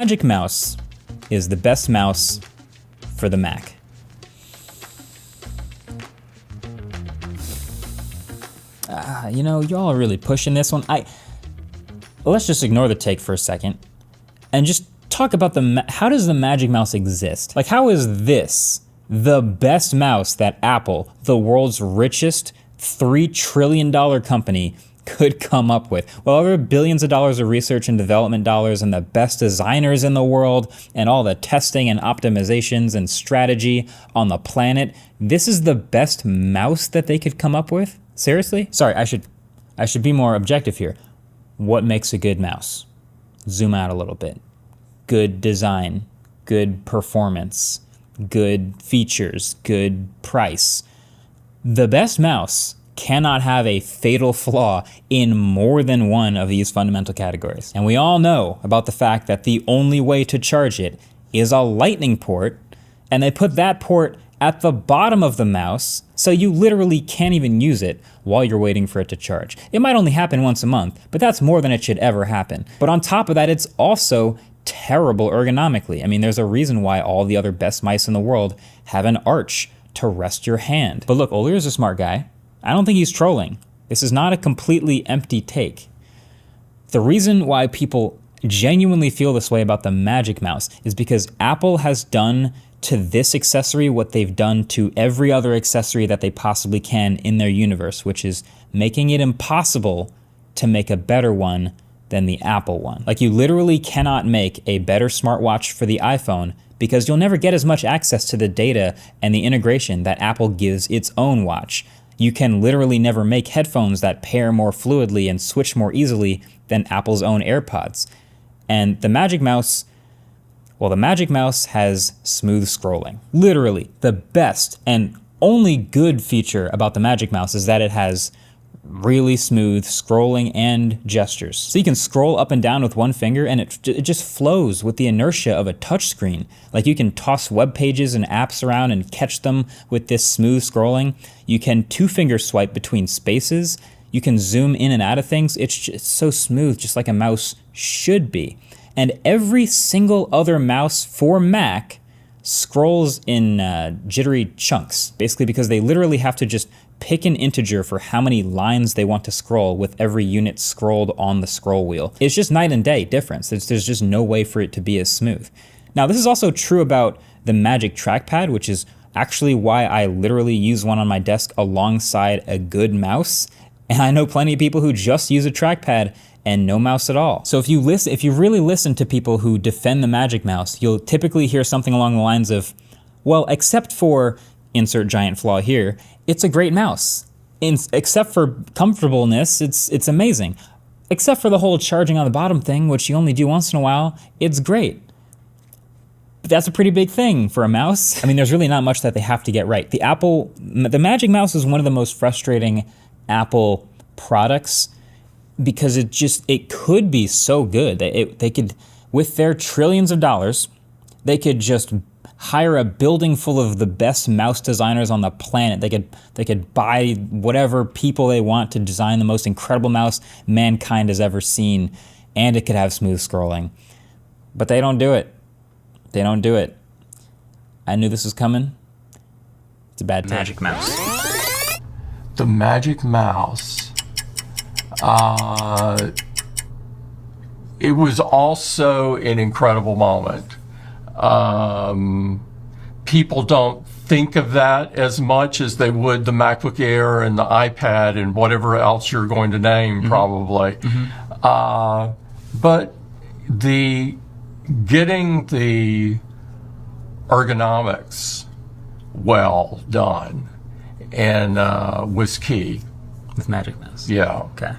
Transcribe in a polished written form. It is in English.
Magic Mouse is the best mouse for the Mac. You know, y'all are really pushing this one. Let's just ignore the take for a second and just talk about how does the Magic Mouse exist? Like, how is this the best mouse that Apple, the world's richest $3 trillion company, could come up with? Well, there are billions of dollars of research and development dollars and the best designers in the world and all the testing and optimizations and strategy on the planet. This is the best mouse that they could come up with? Seriously? Sorry, I should be more objective here. What makes a good mouse? Zoom out a little bit. Good design, good performance, good features, good price. The best mouse cannot have a fatal flaw in more than one of these fundamental categories. And we all know about the fact that the only way to charge it is a lightning port, and they put that port at the bottom of the mouse, so you literally can't even use it while you're waiting for it to charge. It might only happen once a month, but that's more than it should ever happen. But on top of that, it's also terrible ergonomically. I mean, there's a reason why all the other best mice in the world have an arch to rest your hand. But look, Oliver's a smart guy. I don't think he's trolling. This is not a completely empty take. The reason why people genuinely feel this way about the Magic Mouse is because Apple has done to this accessory what they've done to every other accessory that they possibly can in their universe, which is making it impossible to make a better one than the Apple one. Like, you literally cannot make a better smartwatch for the iPhone because you'll never get as much access to the data and the integration that Apple gives its own watch. You can literally never make headphones that pair more fluidly and switch more easily than Apple's own AirPods. And the Magic Mouse, well, the Magic Mouse has smooth scrolling. Literally, the best and only good feature about the Magic Mouse is that it has really smooth scrolling and gestures. So you can scroll up and down with one finger and it just flows with the inertia of a touchscreen. Like, you can toss web pages and apps around and catch them with this smooth scrolling. You can two-finger swipe between spaces. You can zoom in and out of things. It's just so smooth, just like a mouse should be. And every single other mouse for Mac scrolls in jittery chunks, basically because they literally have to just pick an integer for how many lines they want to scroll with every unit scrolled on the scroll wheel. It's just night and day difference. There's just no way for it to be as smooth. Now, this is also true about the Magic Trackpad, which is actually why I literally use one on my desk alongside a good mouse. And I know plenty of people who just use a trackpad and no mouse at all. So if you really listen to people who defend the Magic Mouse, you'll typically hear something along the lines of, well, except for insert giant flaw here, it's a great mouse. Except for comfortableness, it's amazing. Except for the whole charging on the bottom thing, which you only do once in a while, it's great. But that's a pretty big thing for a mouse. I mean, there's really not much that they have to get right. The Magic Mouse is one of the most frustrating Apple products because it could be so good. They could, with their trillions of dollars, they could just hire a building full of the best mouse designers on the planet. They could buy whatever people they want to design the most incredible mouse mankind has ever seen, and it could have smooth scrolling. But they don't do it. They don't do it. I knew this was coming. It's a bad take. Magic Mouse. The Magic Mouse. It was also an incredible moment. People don't think of that as much as they would the MacBook Air and the iPad and whatever else you're going to name, probably. But getting the ergonomics well done and was key. With Magic Mouse. Yeah. Okay.